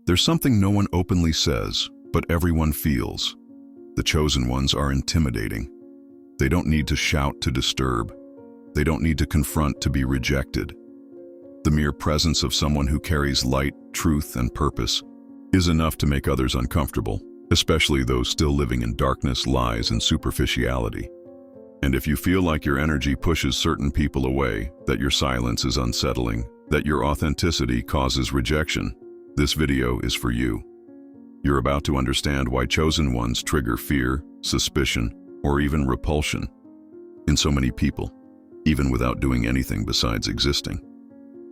There's something no one openly says, but everyone feels. The chosen ones are intimidating. They don't need to shout to disturb. They don't need to confront to be rejected. The mere presence of someone who carries light, truth, and purpose is enough to make others uncomfortable, especially those still living in darkness, lies, and superficiality. And if you feel like your energy pushes certain people away, that your silence is unsettling, that your authenticity causes rejection, this video is for you. You're about to understand why chosen ones trigger fear, suspicion, or even repulsion in so many people, even without doing anything besides existing.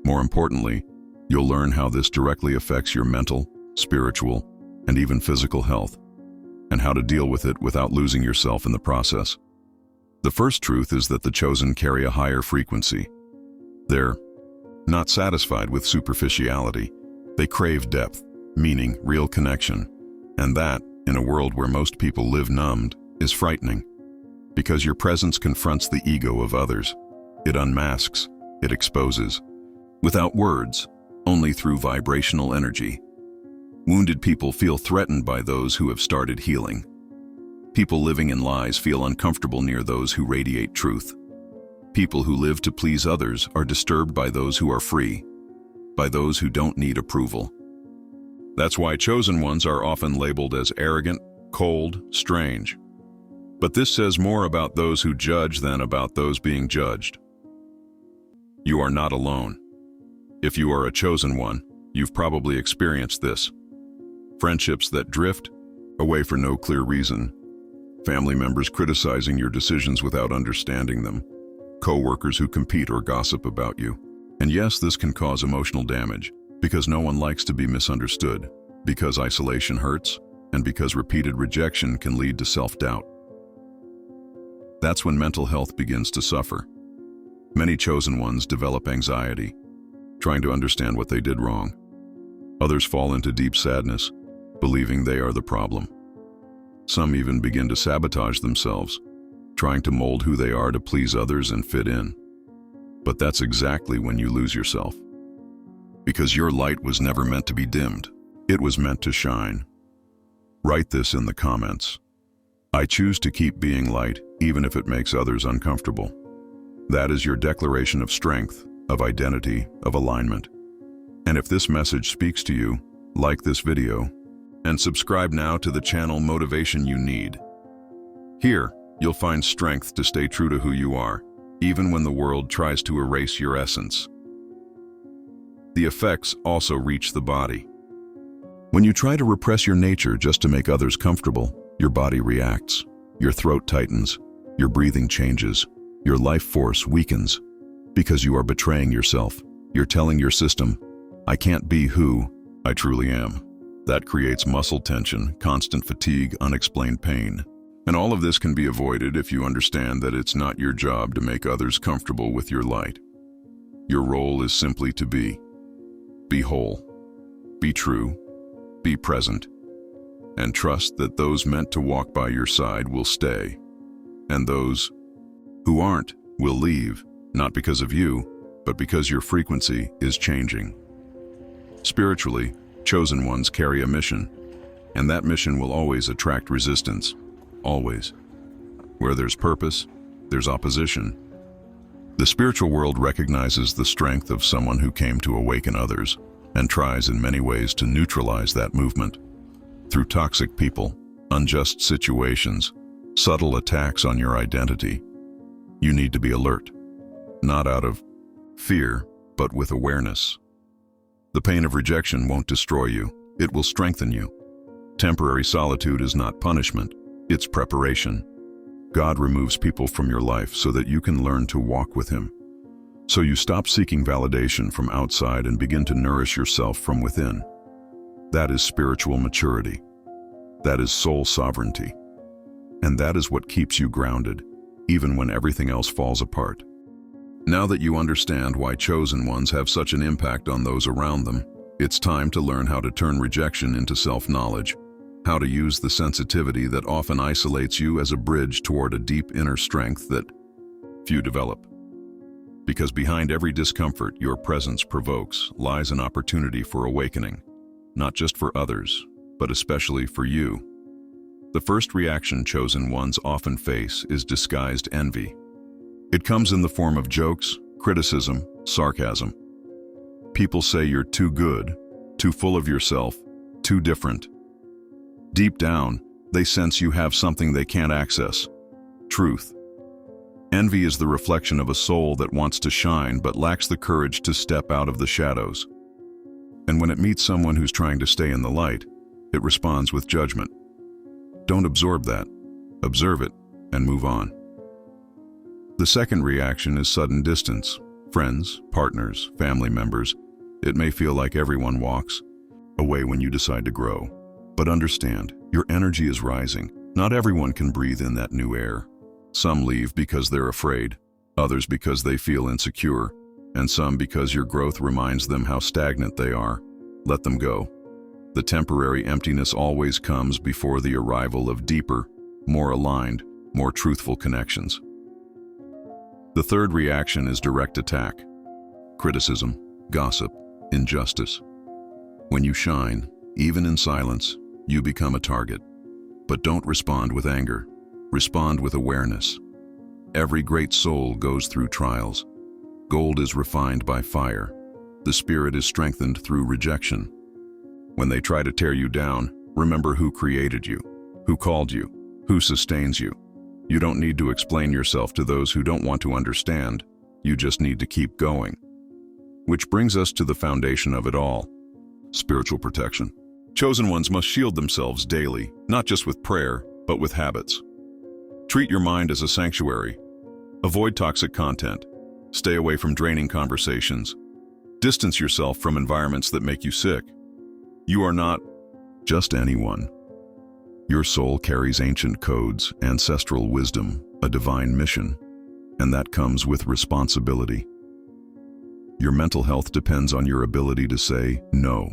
More importantly, you'll learn how this directly affects your mental, spiritual, and even physical health, and how to deal with it without losing yourself in the process. The first truth is that the chosen carry a higher frequency. They're not satisfied with superficiality. They crave depth, meaning, real connection. And that, in a world where most people live numbed, is frightening. Because your presence confronts the ego of others. It unmasks, it exposes. Without words, only through vibrational energy. Wounded people feel threatened by those who have started healing. People living in lies feel uncomfortable near those who radiate truth. People who live to please others are disturbed by those who are free, by those who don't need approval. That's why chosen ones are often labeled as arrogant, cold, strange. But this says more about those who judge than about those being judged. You are not alone. If you are a chosen one, you've probably experienced this. Friendships that drift away for no clear reason. Family members criticizing your decisions without understanding them. Co-workers who compete or gossip about you. And yes, this can cause emotional damage, because no one likes to be misunderstood, because isolation hurts, and because repeated rejection can lead to self-doubt. That's when mental health begins to suffer. Many chosen ones develop anxiety, trying to understand what they did wrong. Others fall into deep sadness, believing they are the problem. Some even begin to sabotage themselves, trying to mold who they are to please others and fit in. But that's exactly when you lose yourself. Because your light was never meant to be dimmed. It was meant to shine. Write this in the comments. I choose to keep being light, even if it makes others uncomfortable. That is your declaration of strength, of identity, of alignment. And if this message speaks to you, like this video, and subscribe now to the channel Motivation You Need. Here, you'll find strength to stay true to who you are, even when the world tries to erase your essence. The effects also reach the body. When you try to repress your nature just to make others comfortable, your body reacts. Your throat tightens, your breathing changes, your life force weakens. Because you are betraying yourself. You're telling your system, I can't be who I truly am. That creates muscle tension, constant fatigue, unexplained pain. And all of this can be avoided if you understand that it's not your job to make others comfortable with your light. Your role is simply to be. Be whole. Be true. Be present. And trust that those meant to walk by your side will stay. And those who aren't will leave, not because of you, but because your frequency is changing. Spiritually, chosen ones carry a mission, and that mission will always attract resistance. Always. Where there's purpose, there's opposition. The spiritual world recognizes the strength of someone who came to awaken others, and tries in many ways to neutralize that movement. Through toxic people, unjust situations, subtle attacks on your identity. You need to be alert, not out of fear, but with awareness. The pain of rejection won't destroy you, it will strengthen you. Temporary solitude is not punishment, it's preparation. God removes people from your life so that you can learn to walk with Him. So you stop seeking validation from outside and begin to nourish yourself from within. That is spiritual maturity. That is soul sovereignty. And that is what keeps you grounded, even when everything else falls apart. Now that you understand why chosen ones have such an impact on those around them, it's time to learn how to turn rejection into self-knowledge, how to use the sensitivity that often isolates you as a bridge toward a deep inner strength that few develop. Because behind every discomfort your presence provokes lies an opportunity for awakening. not just for others, but especially for you. The first reaction chosen ones often face is disguised envy. It comes in the form of jokes, criticism, sarcasm. People say you're too good, too full of yourself, too different. Deep down, they sense you have something they can't access: truth. Envy is the reflection of a soul that wants to shine but lacks the courage to step out of the shadows. And when it meets someone who's trying to stay in the light, it responds with judgment. Don't absorb that. Observe it and move on. The second reaction is sudden distance. Friends, partners, family members. It may feel like everyone walks away when you decide to grow. But understand, your energy is rising. Not everyone can breathe in that new air. Some leave because they're afraid, others because they feel insecure, and some because your growth reminds them how stagnant they are. Let them go. The temporary emptiness always comes before the arrival of deeper, more aligned, more truthful connections. The third reaction is direct attack. Criticism, gossip, injustice. When you shine, even in silence, you become a target. But don't respond with anger. Respond with awareness. Every great soul goes through trials. Gold is refined by fire. The spirit is strengthened through rejection. When they try to tear you down, remember who created you, who called you, who sustains you. You don't need to explain yourself to those who don't want to understand. You just need to keep going. Which brings us to the foundation of it all: spiritual protection. Chosen ones must shield themselves daily, not just with prayer, but with habits. Treat your mind as a sanctuary. Avoid toxic content. Stay away from draining conversations. Distance yourself from environments that make you sick. You are not just anyone. Your soul carries ancient codes, ancestral wisdom, a divine mission, and that comes with responsibility. Your mental health depends on your ability to say no,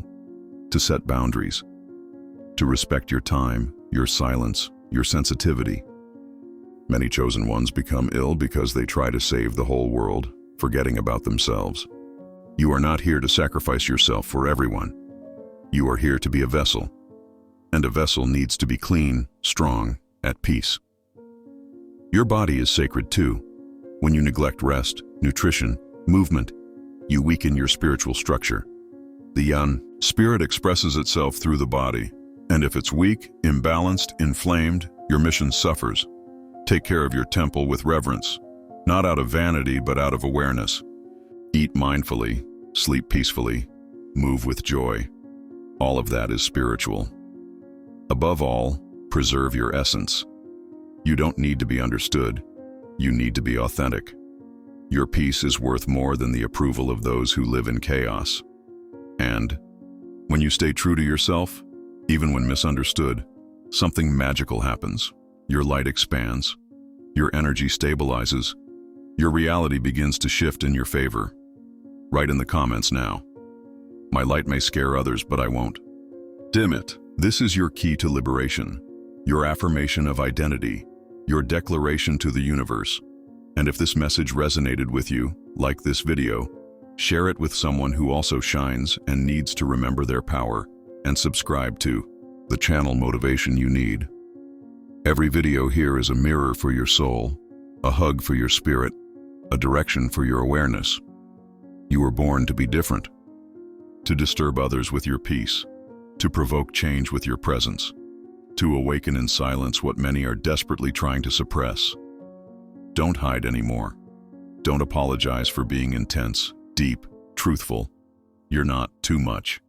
to set boundaries, to respect your time, your silence, your sensitivity. Many chosen ones become ill because they try to save the whole world, forgetting about themselves. You are not here to sacrifice yourself for everyone. You are here to be a vessel. And a vessel needs to be clean, strong, at peace. Your body is sacred too. When you neglect rest, nutrition, movement, you weaken your spiritual structure. The Yan spirit expresses itself through the body, and if it's weak, imbalanced, inflamed, your mission suffers. Take care of your temple with reverence, not out of vanity but out of awareness. Eat mindfully, sleep peacefully, move with joy. All of that is spiritual. Above all, preserve your essence. You don't need to be understood. You need to be authentic. Your peace is worth more than the approval of those who live in chaos. And when you stay true to yourself, even when misunderstood, something magical happens. Your light expands. Your energy stabilizes. Your reality begins to shift in your favor. Write in the comments now. My light may scare others, but I won't. Dim it. This is your key to liberation, your affirmation of identity, your declaration to the universe. And if this message resonated with you, like this video, share it with someone who also shines and needs to remember their power, and subscribe to the channel Motivation You Need. Every video here is a mirror for your soul, a hug for your spirit, a direction for your awareness. You were born to be different, to disturb others with your peace, to provoke change with your presence, to awaken in silence what many are desperately trying to suppress. Don't hide anymore. Don't apologize for being intense, deep, truthful. You're not too much.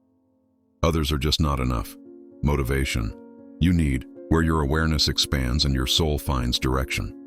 Others are just not enough. Motivation. You need, where your awareness expands and your soul finds direction.